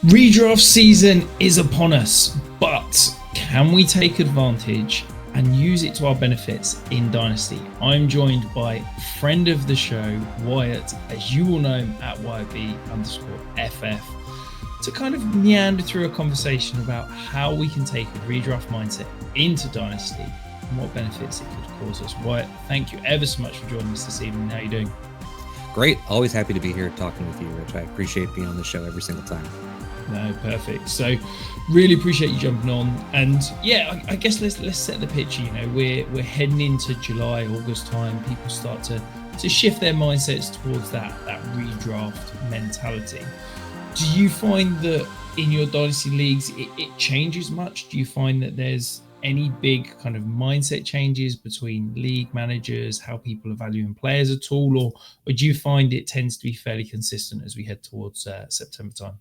Redraft season is upon us, but can we take advantage and use it to our benefits in Dynasty? I'm joined by friend of the show, Wyatt, as you will know him at YB_FF, to kind of meander through a conversation about how we can take a redraft mindset into Dynasty and what benefits it could cause us. Wyatt, thank you ever so much for joining us this evening. How are you doing? Great. Always happy to be here talking with you, Rich. I appreciate being on the show every single time. No, perfect. So really appreciate you jumping on. And yeah, I guess let's set the picture. You know, we're heading into July, August time. People start to shift their mindsets towards that redraft mentality. Do you find that in your Dynasty leagues it changes much? Do you find that there's any big kind of mindset changes between league managers, how people are valuing players at all, or do you find it tends to be fairly consistent as we head towards September time?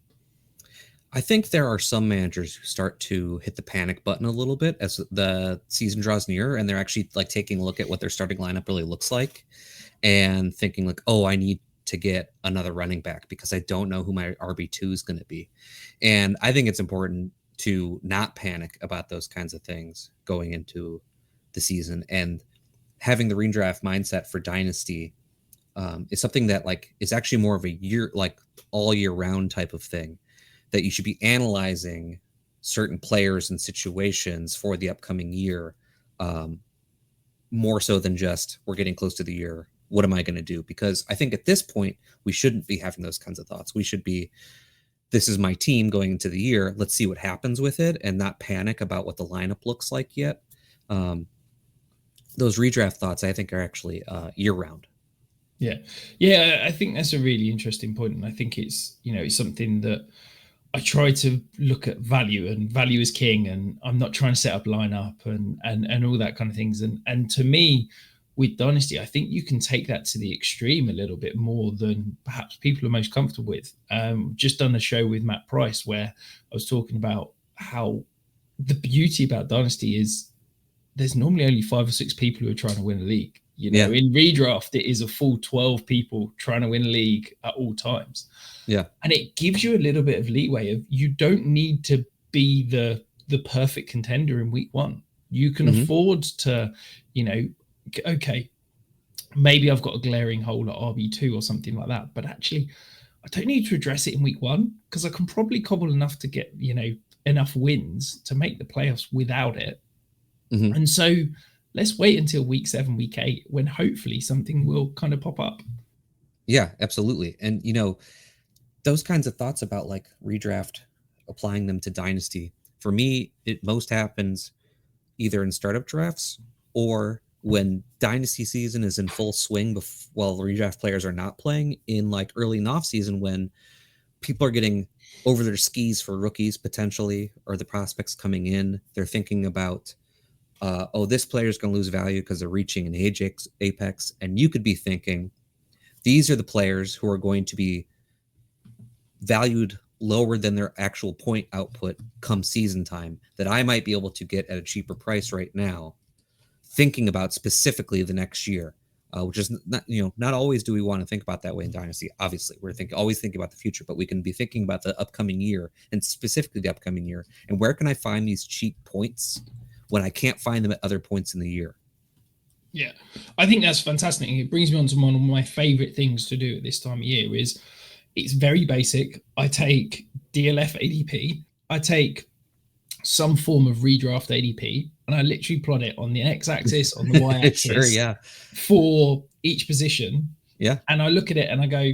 I think there are some managers who start to hit the panic button a little bit as the season draws near, and they're actually like taking a look at what their starting lineup really looks like and thinking like, oh, I need to get another running back because I don't know who my RB2 is going to be. And I think it's important to not panic about those kinds of things going into the season, and having the redraft mindset for Dynasty is something that like is actually more of a year, like all year round type of thing, that you should be analyzing certain players and situations for the upcoming year, more so than just we're getting close to the year. What am I going to do? Because I think at this point, we shouldn't be having those kinds of thoughts. We should be, this is my team going into the year. Let's see what happens with it and not panic about what the lineup looks like yet. Those redraft thoughts, I think, are actually year round. Yeah. I think that's a really interesting point. And I think it's, it's something that I try to look at value, and value is king, and I'm not trying to set up lineup and all that kind of things. And to me, with Dynasty, I think you can take that to the extreme a little bit more than perhaps people are most comfortable with. Just done a show with Matt Price where I was talking about how the beauty about Dynasty is there's normally only 5 or 6 people who are trying to win a league. In redraft, it is a full 12 people trying to win a league at all times. Yeah. And it gives you a little bit of leeway of you don't need to be the perfect contender in week 1. You can afford to, okay, maybe I've got a glaring hole at RB2 or something like that, but actually I don't need to address it in week 1 because I can probably cobble enough to get, enough wins to make the playoffs without it. And so let's wait until week 7, week 8, when hopefully something will kind of pop up. Yeah, absolutely. And, those kinds of thoughts about like redraft, applying them to Dynasty, for me, it most happens either in startup drafts or when Dynasty season is in full swing while redraft players are not playing, in like early and off season when people are getting over their skis for rookies potentially, or the prospects coming in. They're thinking about, this player is going to lose value because they're reaching an age apex. And you could be thinking, these are the players who are going to be valued lower than their actual point output come season time that I might be able to get at a cheaper price right now, thinking about specifically the next year, which is not always do we want to think about that way in Dynasty. Obviously, we're always thinking about the future, but we can be thinking about the upcoming year, and specifically the upcoming year. And where can I find these cheap points when I can't find them at other points in the year? Yeah, I think that's fantastic. It brings me on to one of my favorite things to do at this time of year is it's very basic. I take DLF ADP. I take some form of redraft ADP, and I literally plot it on the x-axis, on the y-axis for each position. Yeah. And I look at it and I go,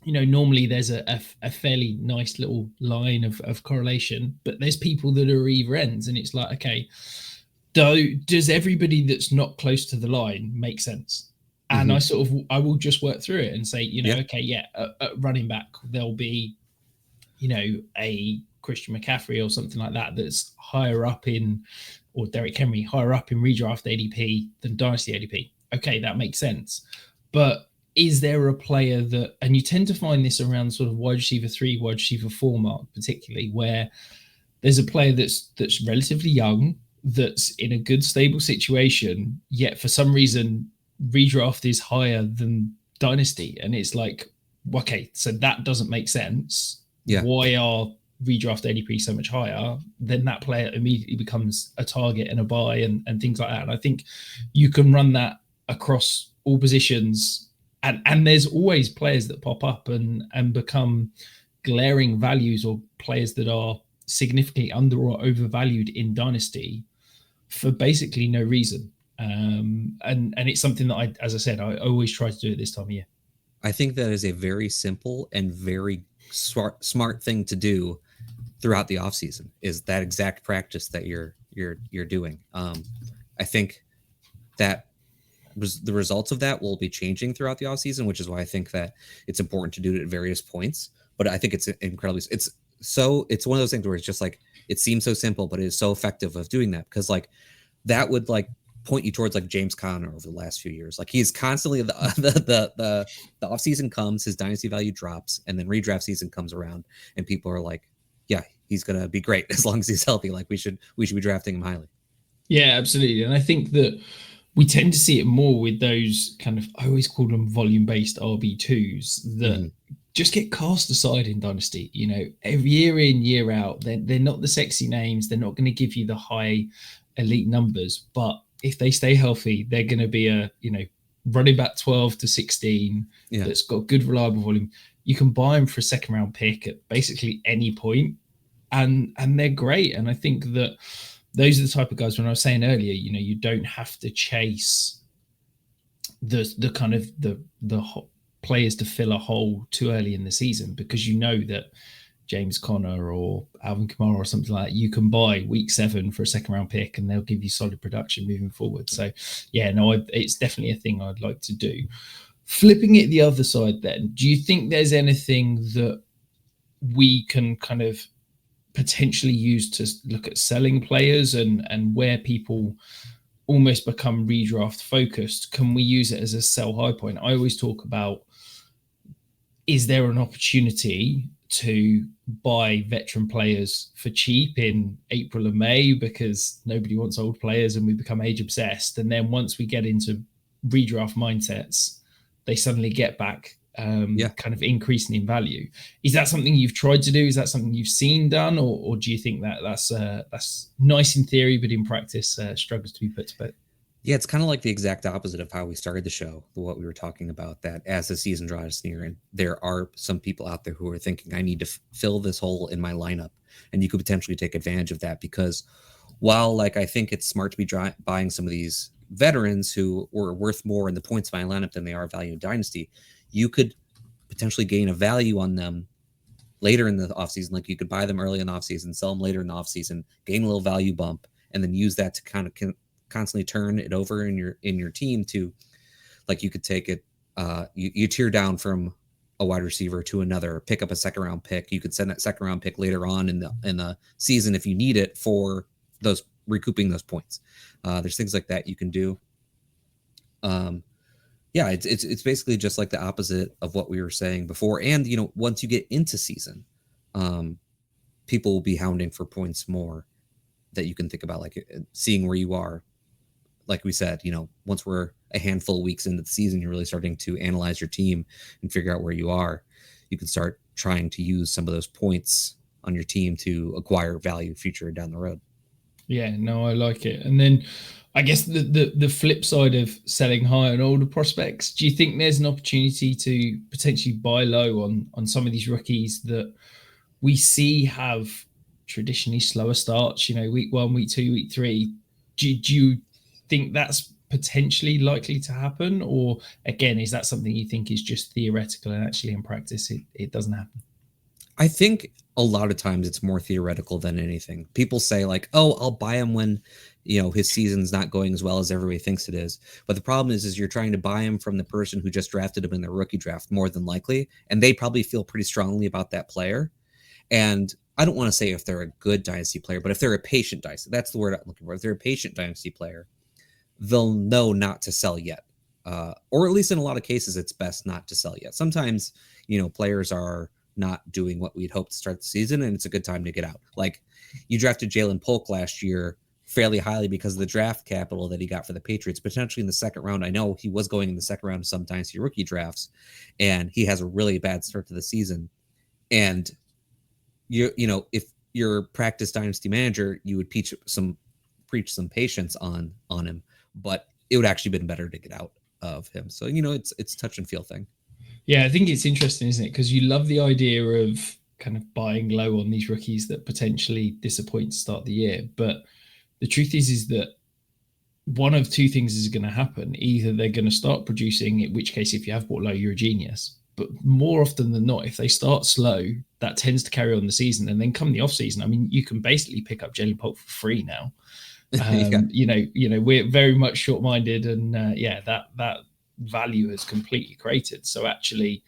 normally there's a fairly nice little line of correlation, but there's people that are either ends, and it's like, okay, does everybody that's not close to the line make sense? And I will just work through it and say, at running back, there'll be, a Christian McCaffrey or something like that that's higher up in, or Derrick Henry higher up in redraft ADP than Dynasty ADP. Okay, that makes sense. But is there a player that, and you tend to find this around sort of wide receiver 3, wide receiver 4 mark, particularly, where there's a player that's relatively young, that's in a good, stable situation, yet for some reason, redraft is higher than Dynasty. And it's like, okay, so that doesn't make sense. Yeah. Why are redraft ADP so much higher, then that player immediately becomes a target and a buy and things like that. And I think you can run that across all positions, and there's always players that pop up and become glaring values, or players that are significantly under or overvalued in Dynasty for basically no reason. And it's something that as I said, I always try to do it this time of year. I think that is a very simple and very smart thing to do throughout the off season, is that exact practice that you're doing. I think that the results of that will be changing throughout the off season, which is why I think that it's important to do it at various points. But I think it's incredibly, it's one of those things where it's just like, it seems so simple, but it is so effective of doing that, because like that would like point you towards like James Conner over the last few years. Like he's constantly the off season comes, his dynasty value drops, and then redraft season comes around, and people are like, yeah, he's gonna be great as long as he's healthy. Like we should be drafting him highly. Yeah, absolutely. And I think that we tend to see it more with those kind of, I always call them volume-based RB2s that just get cast aside in Dynasty. You know, every year in, year out, they're not the sexy names. They're not going to give you the high elite numbers. But if they stay healthy, they're going to be a, running back 12 to 16 that's got good, reliable volume. You can buy them for a second round pick at basically any point, and they're great. And I think that those are the type of guys, when I was saying earlier, you don't have to chase the kind of the players to fill a hole too early in the season, because you know that James Conner or Alvin Kamara or something like that, you can buy week 7 for a second round pick and they'll give you solid production moving forward. So yeah, no, it's definitely a thing I'd like to do. Flipping it the other side then, do you think there's anything that we can kind of potentially use to look at selling players, and where people almost become redraft focused? Can we use it as a sell high point? I always talk about, is there an opportunity to buy veteran players for cheap in April and May because nobody wants old players and we become age obsessed, and then once we get into redraft mindsets, they suddenly get back kind of increasing in value? Is that something you've tried to do? Is that something you've seen done, or do you think that that's nice in theory, but in practice struggles to be put to bed? Yeah, it's kind of like the exact opposite of how we started the show, what we were talking about, that as the season draws near, and there are some people out there who are thinking, I need to fill this hole in my lineup, and you could potentially take advantage of that, because while like I think it's smart to be buying some of these veterans who were worth more in the points of my lineup than they are value in Dynasty, you could potentially gain a value on them later in the offseason. Like you could buy them early in the offseason, sell them later in the offseason, gain a little value bump, and then use that to kind of constantly turn it over in your team to, like, you could take it, you tier down from a wide receiver to another, pick up a second round pick. You could send that second round pick later on in the season if you need it for those recouping those points. There's things like that you can do. Yeah, it's basically just like the opposite of what we were saying before. And once you get into season, people will be hounding for points more, that you can think about, like seeing where you are. Like we said, once we're a handful of weeks into the season, you're really starting to analyze your team and figure out where you are. You can start trying to use some of those points on your team to acquire value future down the road. Yeah, no, I like it. And then I guess the flip side of selling high on older prospects, do you think there's an opportunity to potentially buy low on some of these rookies that we see have traditionally slower starts, week 1, week 2, week 3? Do you think that's potentially likely to happen? Or again, is that something you think is just theoretical and actually in practice it doesn't happen? I think a lot of times it's more theoretical than anything. People say like, oh, I'll buy him when, his season's not going as well as everybody thinks it is. But the problem is you're trying to buy him from the person who just drafted him in their rookie draft, more than likely. And they probably feel pretty strongly about that player. And I don't want to say if they're a good dynasty player, but if they're a patient dynasty, that's the word I'm looking for. If they're a patient dynasty player, they'll know not to sell yet. Or at least in a lot of cases, it's best not to sell yet. Sometimes, players are not doing what we'd hope to start the season, and it's a good time to get out. Like you drafted Jalen Polk last year fairly highly because of the draft capital that he got for the Patriots, potentially in the second round. I know he was going in the second round of some dynasty rookie drafts, and he has a really bad start to the season. And if you're practice dynasty manager, you would preach some patience on him, but it would actually been better to get out of him. So it's touch and feel thing. Yeah, I think it's interesting, isn't it? Because you love the idea of kind of buying low on these rookies that potentially disappoint to start the year, but the truth is that one of two things is going to happen. Either they're going to start producing, in which case, if you have bought low, you're a genius. But more often than not, if they start slow, that tends to carry on the season. And then come the off season, I mean, you can basically pick up Jelly Pulp for free now. Yeah. We're very much short-minded, and that value has completely created. So actually,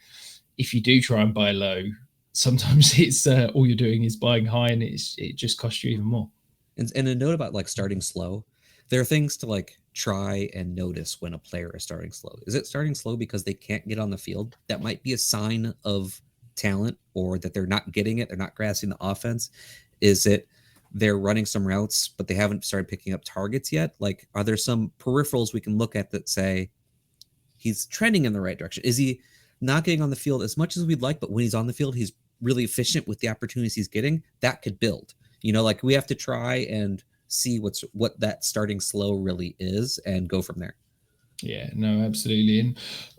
if you do try and buy low, sometimes it's all you're doing is buying high, and it just costs you even more. And a note about like starting slow. There are things to like try and notice when a player is starting slow. Is it starting slow because they can't get on the field? That might be a sign of talent, or that they're not getting it. They're not grasping the offense. Is it they're running some routes, but they haven't started picking up targets yet? Like, are there some peripherals we can look at that say he's trending in the right direction? Is he not getting on the field as much as we'd like, but when he's on the field, he's really efficient with the opportunities he's getting? That could build. Like we have to try and see what that starting slow really is and go from there. Yeah, no, absolutely. And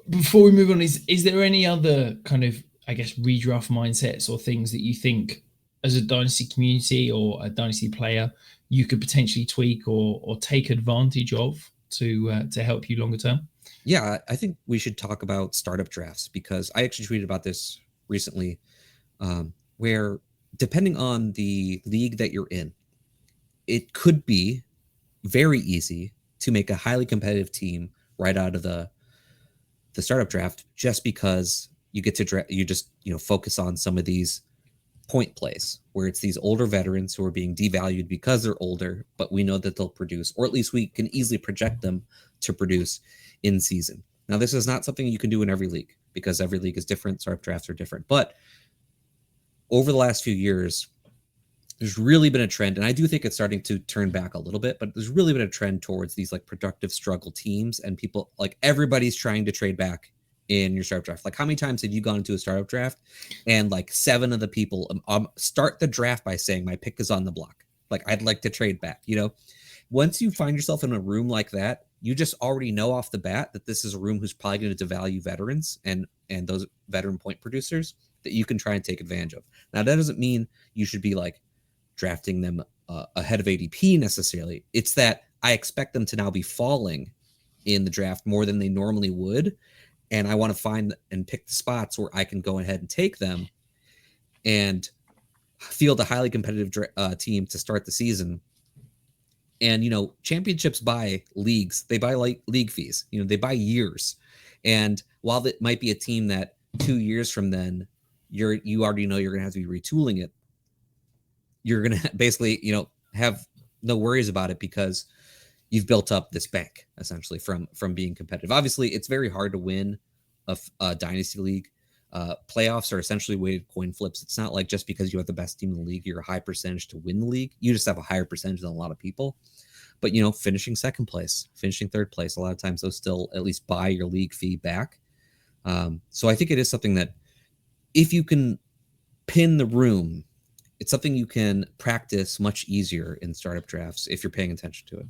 before we move on, is there any other kind of, I guess, redraft mindsets or things that you think as a dynasty community or a dynasty player you could potentially tweak or take advantage of to help you longer term? Yeah, I think we should talk about startup drafts, because I actually tweeted about this recently, where depending on the league that you're in, it could be very easy to make a highly competitive team right out of the startup draft, just because you get to you just focus on some of these point plays where it's these older veterans who are being devalued because they're older, but we know that they'll produce, or at least we can easily project them to produce in season. Now, this is not something you can do in every league, because every league is different. Startup drafts are different. But over the last few years, there's really been a trend, and I do think it's starting to turn back a little bit, but there's really been a trend towards these like productive struggle teams, and people, like, everybody's trying to trade back in your startup draft. Like, how many times have you gone into a startup draft and like 7 of the people start the draft by saying my pick is on the block, like I'd like to trade back? Once you find yourself in a room like that, you just already know off the bat that this is a room who's probably going to devalue veterans and those veteran point producers that you can try and take advantage of. Now, that doesn't mean you should be like drafting them ahead of ADP necessarily. It's that I expect them to now be falling in the draft more than they normally would, and I want to find and pick the spots where I can go ahead and take them and field a highly competitive team to start the season. And championships buy leagues, they buy like league fees, they buy years. And while it might be a team that 2 years from then you already know you're gonna have to be retooling it, you're gonna basically have no worries about it, because you've built up this bank essentially from being competitive. Obviously, it's very hard to win a dynasty league. Playoffs are essentially weighted coin flips. It's not like just because you have the best team in the league, you're a high percentage to win the league. You just have a higher percentage than a lot of people. But finishing second place, finishing third place, a lot of times those still at least buy your league fee back. So I think it is something that, if you can pin the room, it's something you can practice much easier in startup drafts if you're paying attention to it.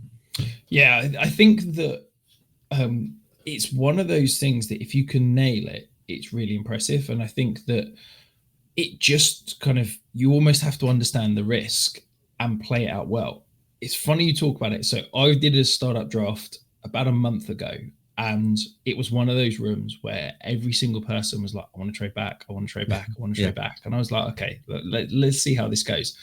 Yeah, I think that it's one of those things that if you can nail it, it's really impressive. And I think that it just kind of, you almost have to understand the risk and play it out well. It's funny you talk about it. So I did a startup draft about a month ago, and it was one of those rooms where every single person was like, I want to trade back, I want to trade back, I want to trade back. And I was like, okay, let's see how this goes.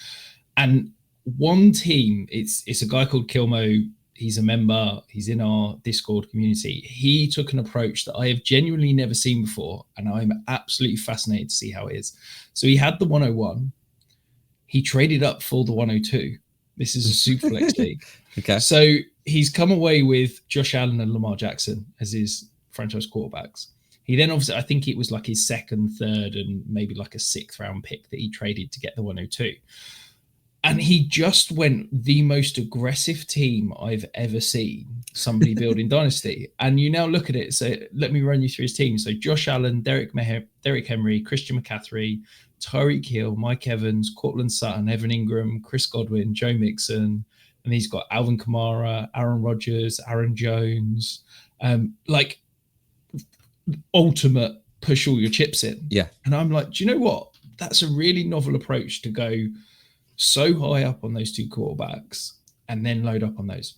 And one team, it's a guy called Kilmo. He's a member. He's in our Discord community. He took an approach that I have genuinely never seen before, and I'm absolutely fascinated to see how it is. So he had the 101. He traded up for the 102. This is a super flex league. Okay. So he's come away with Josh Allen and Lamar Jackson as his franchise quarterbacks. He then obviously, I think it was like his second, third, and maybe like a 6th round pick that he traded to get the 102. And he just went the most aggressive team I've ever seen somebody build in Dynasty. And you now look at it. So let me run you through his team. So Josh Allen, Derek Henry, Christian McCaffrey, Tyreek Hill, Mike Evans, Cortland Sutton, Evan Ingram, Chris Godwin, Joe Mixon. And he's got Alvin Kamara, Aaron Rodgers, Aaron Jones. Like ultimate push all your chips in. Yeah. And I'm like, do you know what? That's a really novel approach to go so high up on those two quarterbacks and then load up on those.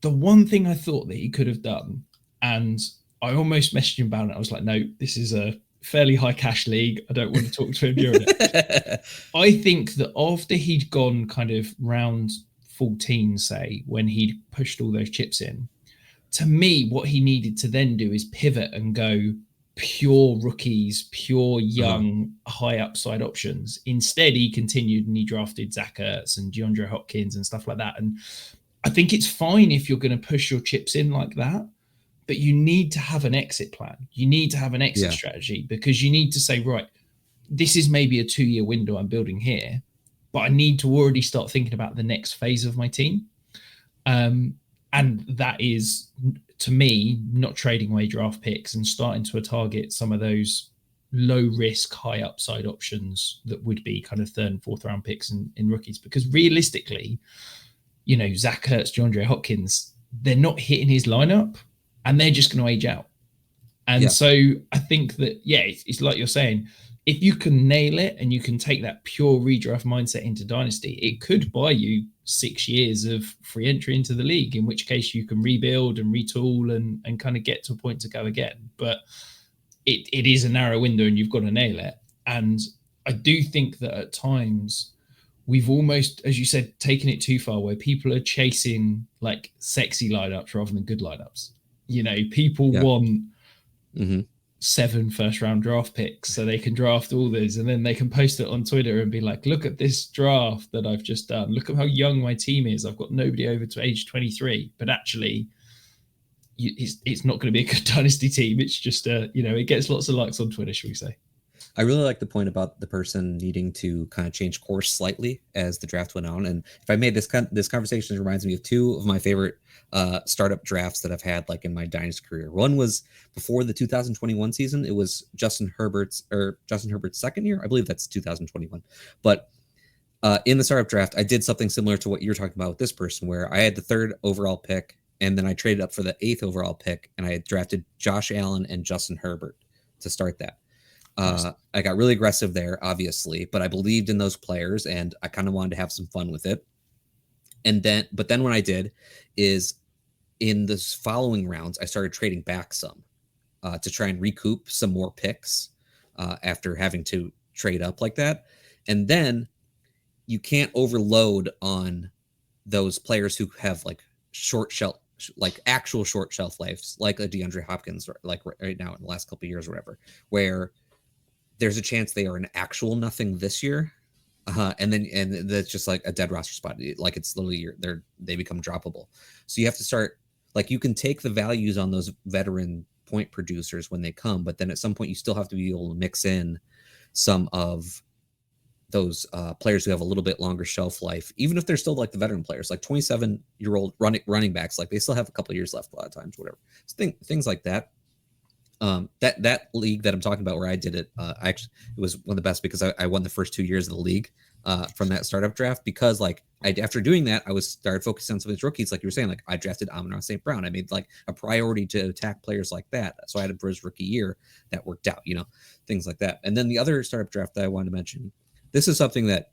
The one thing I thought that he could have done, and I almost messaged him about it, I was like, no, this is a fairly high cash league. I don't want to talk to him during it. I think that after he'd gone kind of round 14, say, when he'd pushed all those chips in, to me, what he needed to then do is pivot and go pure rookies, pure young, high upside options. Instead, he continued and he drafted Zach Ertz and DeAndre Hopkins and stuff like that. And I think it's fine if you're going to push your chips in like that, but you need to have an exit plan. You need to have an exit strategy, because you need to say, right, this is maybe a 2-year window I'm building here, but I need to already start thinking about the next phase of my team. And that is, to me, not trading away draft picks and starting to target some of those low risk, high upside options that would be kind of 3rd and 4th round picks in rookies. Because realistically, you know, Zach Ertz, DeAndre Hopkins, they're not hitting his lineup and they're just going to age out. And so I think that, it's like you're saying, if you can nail it and you can take that pure redraft mindset into Dynasty, it could buy you 6 years of free entry into the league, in which case you can rebuild and retool and kind of get to a point to go again. But it is a narrow window and you've got to nail it. And I do think that at times we've almost, as you said, taken it too far, where people are chasing like sexy lineups rather than good lineups. You know, people want 7 first round draft picks so they can draft all these, and then they can post it on Twitter and be like, look at this draft that I've just done. Look at how young my team is. I've got nobody over to age 23. But actually, it's not going to be a good Dynasty team. It's just, it gets lots of likes on Twitter, should we say. I really like the point about the person needing to kind of change course slightly as the draft went on. And if I made this conversation, reminds me of 2 of my favorite startup drafts that I've had like in my Dynasty career. One was before the 2021 season. It was Justin Herbert's second year. I believe that's 2021. But in the startup draft, I did something similar to what you're talking about with this person, where I had the 3rd overall pick, and then I traded up for the 8th overall pick, and I had drafted Josh Allen and Justin Herbert to start that. I got really aggressive there, obviously, but I believed in those players and I kind of wanted to have some fun with it. But then what I did is, in this following rounds, I started trading back some to try and recoup some more picks after having to trade up like that. And then you can't overload on those players who have like actual short shelf lives, like a DeAndre Hopkins, like right now in the last couple of years or whatever, where there's a chance they are an actual nothing this year, and that's just like a dead roster spot. Like it's literally they become droppable. So you have to start, like, you can take the values on those veteran point producers when they come, but then at some point you still have to be able to mix in some of those players who have a little bit longer shelf life, even if they're still like the veteran players, like 27-year-old running backs, like they still have a couple of years left a lot of times, whatever. So things like that. That league that I'm talking about where I did it, it was one of the best because I won the first 2 years of the league from that startup draft, because like after doing that, I started focusing on some of these rookies, like you were saying. Like I drafted Amon-Ra St. Brown. I made like a priority to attack players like that. So I had him for his rookie year. That worked out, things like that. And then the other startup draft that I wanted to mention, this is something that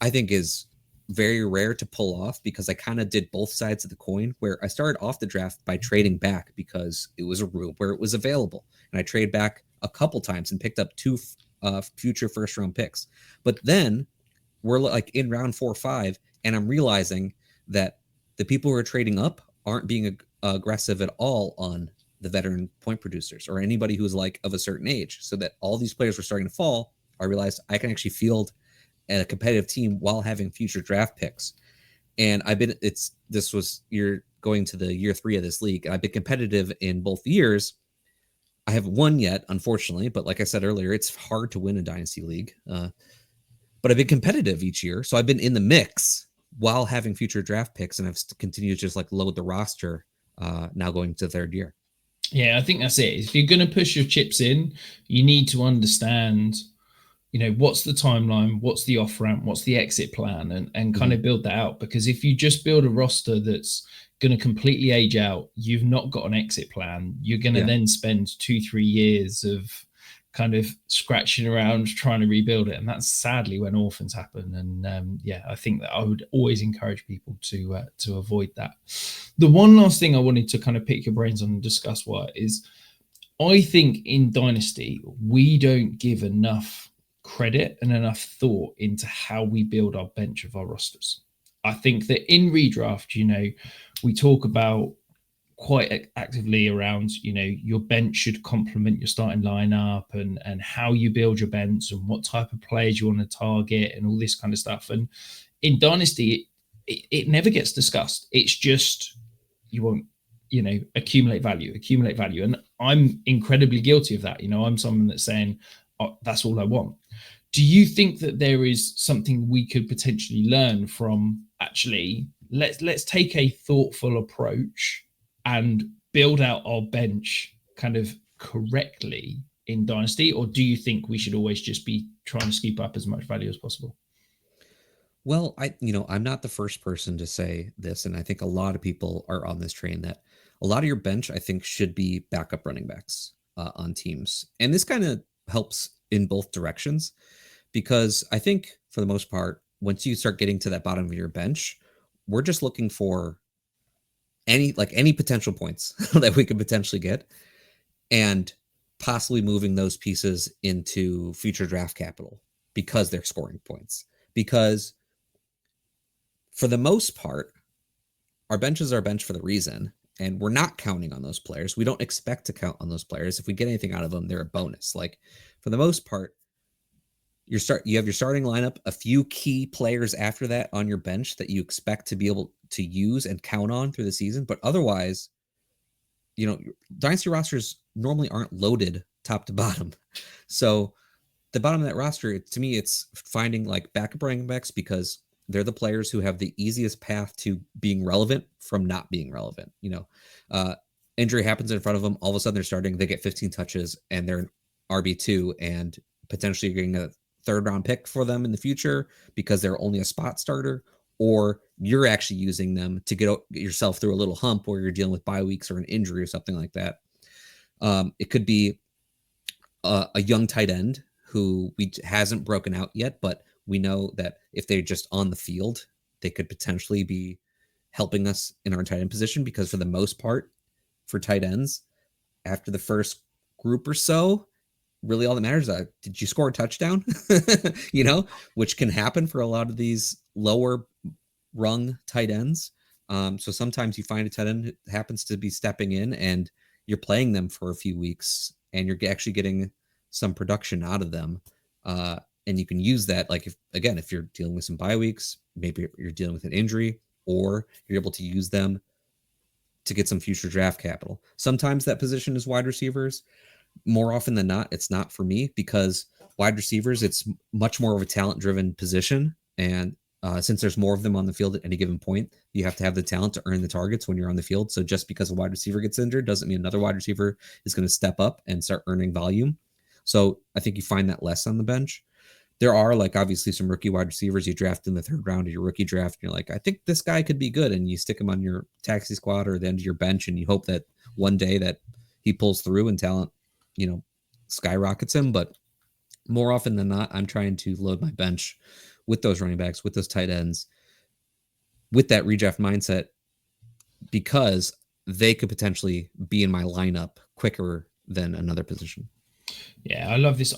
I think is very rare to pull off, because I kind of did both sides of the coin, where I started off the draft by trading back because it was a room where it was available, and I traded back a couple times and picked up 2 future first round picks. But then we're like in round 4 or 5, and I'm realizing that the people who are trading up aren't being aggressive at all on the veteran point producers or anybody who's like of a certain age, so that all these players were starting to fall. I realized I can actually field a competitive team while having future draft picks. And you're going to the year 3 of this league. I've been competitive in both years. I haven't won yet, unfortunately, but like I said earlier, it's hard to win a Dynasty league. but I've been competitive each year. So I've been in the mix while having future draft picks, and I've continued to just like load the roster now going to the third year. Yeah, I think that's it. If you're going to push your chips in, you need to understand, what's the timeline, what's the off ramp, what's the exit plan, and kind of build that out. Because if you just build a roster that's going to completely age out, you've not got an exit plan. You're going to then spend 2-3 years of kind of scratching around trying to rebuild it, and that's sadly when orphans happen. And I think that I would always encourage people to avoid that. The one last thing I wanted to kind of pick your brains on and discuss, Wyatt, is I think in Dynasty we don't give enough credit and enough thought into how we build our bench of our rosters. I think that in redraft, we talk about quite actively around, your bench should complement your starting lineup, and how you build your bench and what type of players you want to target and all this kind of stuff. And in Dynasty, it never gets discussed. It's just, you want, accumulate value. And I'm incredibly guilty of that. I'm someone that's saying, oh, that's all I want. Do you think that there is something we could potentially learn from actually, let's take a thoughtful approach and build out our bench kind of correctly in Dynasty? Or do you think we should always just be trying to scoop up as much value as possible? Well, I'm not the first person to say this, and I think a lot of people are on this train that a lot of your bench, I think, should be backup running backs on teams. And this kind of helps in both directions, because I think for the most part, once you start getting to that bottom of your bench, we're just looking for any potential points that we could potentially get, and possibly moving those pieces into future draft capital because they're scoring points. Because for the most part, our benches are a bench for the reason, and we're not counting on those players. We don't expect to count on those players. If we get anything out of them, they're a bonus. Like, for the most part, you have your starting lineup, a few key players after that on your bench that you expect to be able to use and count on through the season. But otherwise, Dynasty rosters normally aren't loaded top to bottom. So the bottom of that roster, to me, it's finding like backup running backs, because they're the players who have the easiest path to being relevant from not being relevant. Injury happens in front of them. All of a sudden they're starting, they get 15 touches and they're an RB2, and potentially getting a third round pick for them in the future because they're only a spot starter, or you're actually using them to get yourself through a little hump where you're dealing with bye weeks or an injury or something like that. It could be a young tight end who hasn't broken out yet, but we know that if they're just on the field, they could potentially be helping us in our tight end position, because for the most part, for tight ends, after the first group or so, really all that matters is, did you score a touchdown? Which can happen for a lot of these lower rung tight ends. So sometimes you find a tight end that happens to be stepping in and you're playing them for a few weeks and you're actually getting some production out of them. And you can use that, like, if you're dealing with some bye weeks, maybe you're dealing with an injury, or you're able to use them to get some future draft capital. Sometimes that position is wide receivers. More often than not, it's not for me, because wide receivers, it's much more of a talent-driven position. And since there's more of them on the field at any given point, you have to have the talent to earn the targets when you're on the field. So just because a wide receiver gets injured doesn't mean another wide receiver is going to step up and start earning volume. So I think you find that less on the bench. There are, like, obviously some rookie wide receivers you draft in the third round of your rookie draft, and you're like, I think this guy could be good, and you stick him on your taxi squad or the end of your bench, and you hope that one day that he pulls through and talent, skyrockets him. But more often than not, I'm trying to load my bench with those running backs, with those tight ends, with that redraft mindset, because they could potentially be in my lineup quicker than another position. Yeah, I love this.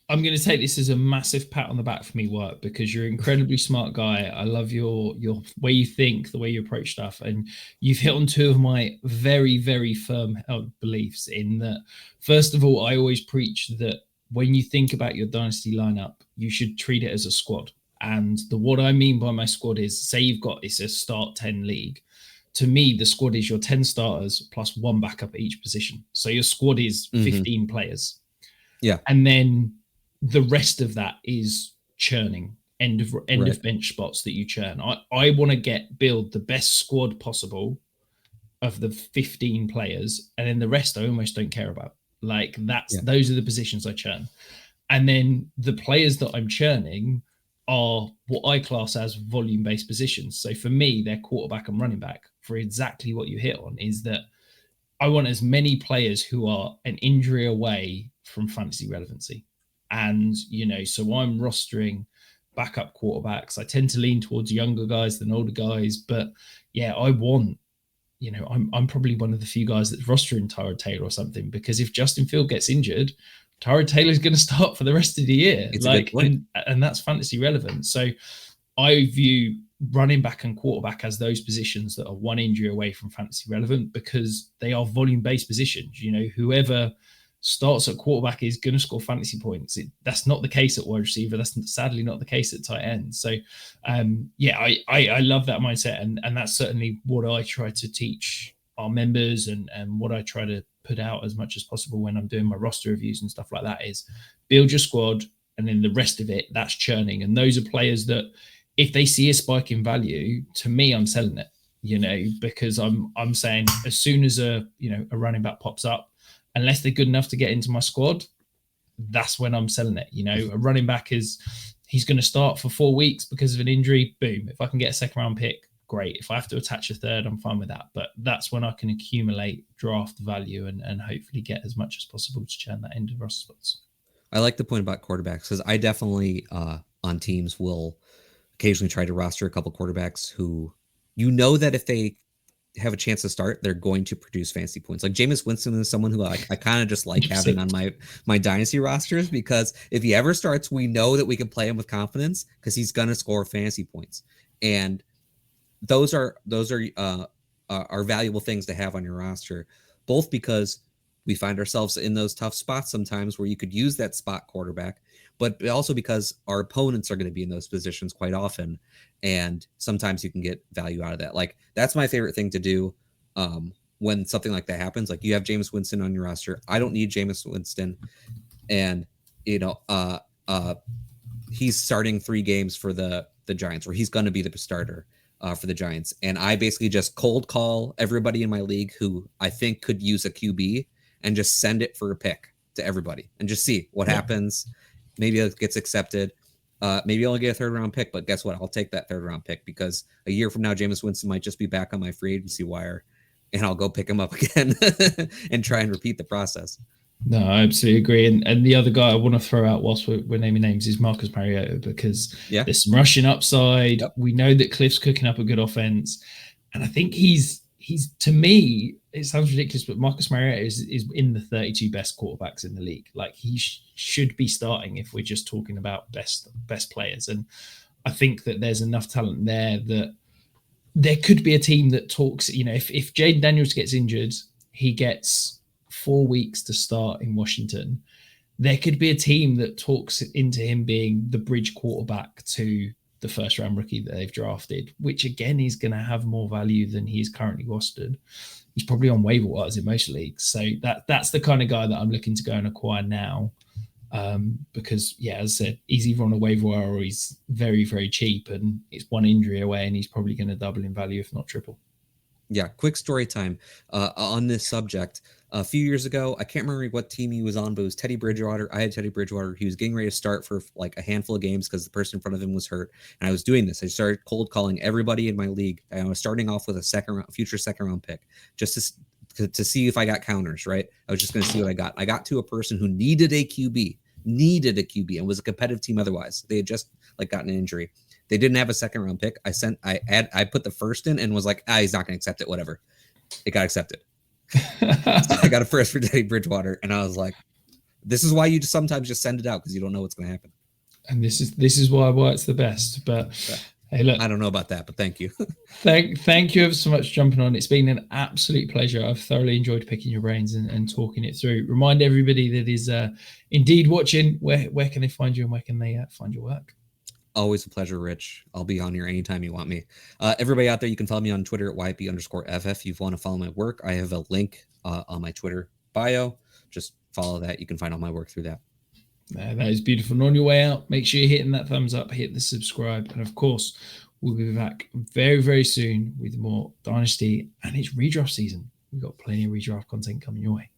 I'm going to take this as a massive pat on the back for me, Wyatt, because you're an incredibly smart guy. I love your way you think, the way you approach stuff. And you've hit on two of my very, very firm held beliefs in that. First of all, I always preach that when you think about your dynasty lineup, you should treat it as a squad. And what I mean by my squad is, say it's a start 10 league. To me, the squad is your 10 starters plus one backup at each position. So your squad is 15 players. Yeah. And then the rest of that is churning end of bench spots that you churn. I want to build the best squad possible of the 15 players, and then the rest I almost don't care about. Like those are the positions I churn. And then the players that I'm churning are what I class as volume-based positions. So for me, they're quarterback and running back, for exactly what you hit on, is that I want as many players who are an injury away from fantasy relevancy. And, so I'm rostering backup quarterbacks. I tend to lean towards younger guys than older guys. But yeah, I want, I'm probably one of the few guys that's rostering Tyrod Taylor or something, because if Justin Field gets injured, Tyrod Taylor's going to start for the rest of the year. It's a good point. And that's fantasy relevant. So I view running back and quarterback as those positions that are one injury away from fantasy relevant, because they are volume-based positions. Whoever starts at quarterback is going to score fantasy points. That's not the case at wide receiver. That's sadly not the case at tight end. So, I love that mindset, and that's certainly what I try to teach our members, and what I try to put out as much as possible when I'm doing my roster reviews and stuff like that is build your squad, and then the rest of it, that's churning. And those are players that if they see a spike in value, to me, I'm selling it, because I'm saying as soon as a running back pops up, unless they're good enough to get into my squad, that's when I'm selling it. A running back he's going to start for 4 weeks because of an injury. Boom. If I can get a second round pick, great. If I have to attach a third, I'm fine with that. But that's when I can accumulate draft value and hopefully get as much as possible to churn that end of roster spots. I like the point about quarterbacks, because I definitely on teams will occasionally try to roster a couple quarterbacks who, that if they have a chance to start, they're going to produce fantasy points. Like Jameis Winston is someone who I kind of just like having on my dynasty rosters, because if he ever starts, we know that we can play him with confidence because he's going to score fantasy points. And those are valuable things to have on your roster, both because we find ourselves in those tough spots sometimes where you could use that spot quarterback, but also because our opponents are going to be in those positions quite often. And sometimes you can get value out of that. Like, that's my favorite thing to do when something like that happens. Like, you have Jameis Winston on your roster. I don't need Jameis Winston. And, he's starting 3 games for the Giants, or he's going to be the starter for the Giants. And I basically just cold call everybody in my league who I think could use a QB and just send it for a pick to everybody and just see what happens. Maybe it gets accepted. Maybe I'll get a 3rd round pick, but guess what? I'll take that 3rd round pick, because a year from now, Jameis Winston might just be back on my free agency wire, and I'll go pick him up again and try and repeat the process. No, I absolutely agree. And the other guy I want to throw out whilst we're naming names is Marcus Mariota, because there's some rushing upside. Yep. We know that Cliff's cooking up a good offense. And I think he's to me, it sounds ridiculous, but Marcus Mariota is in the 32 best quarterbacks in the league. Like, he should be starting if we're just talking about best players. And I think that there's enough talent there that there could be a team that talks, if Jaden Daniels gets injured, he gets 4 weeks to start in Washington. There could be a team that talks into him being the bridge quarterback to the 1st round rookie that they've drafted, which again is going to have more value than he's currently rostered. He's probably on waiver wires in most leagues. So that's the kind of guy that I'm looking to go and acquire now. Because as I said, he's either on a waiver wire or he's very, very cheap, and it's 1 injury away, and he's probably going to double in value, if not triple. Yeah, quick story time on this subject. A few years ago, I can't remember what team he was on, but it was Teddy Bridgewater. I had Teddy Bridgewater. He was getting ready to start for like a handful of games because the person in front of him was hurt. And I was doing this. I started cold calling everybody in my league. I was starting off with a future second round pick, just to see if I got counters, right? I was just going to see what I got. I got to a person who needed a QB, and was a competitive team otherwise. They had just gotten an injury. They didn't have a second round pick. I put the first in and was like, he's not going to accept it. Whatever. It got accepted. So I got a first for Teddy Bridgewater, and I was like, this is why you sometimes just send it out, because you don't know what's going to happen. And this is why Wyatt's the best. But hey, look, I don't know about that, but thank you. thank you ever so much for jumping on. It's been an absolute pleasure. I've thoroughly enjoyed picking your brains and talking it through. Remind everybody that is indeed watching, where can they find you, and where can they find your work? Always a pleasure, Rich. I'll be on here anytime you want me. Everybody out there, you can follow me on Twitter at YP_FF. If you want to follow my work, I have a link on my Twitter bio. Just follow that. You can find all my work through that. That is beautiful. And on your way out, make sure you're hitting that thumbs up, hit the subscribe, and of course, we'll be back very, very soon with more Dynasty and it's redraft season. We've got plenty of redraft content coming your way.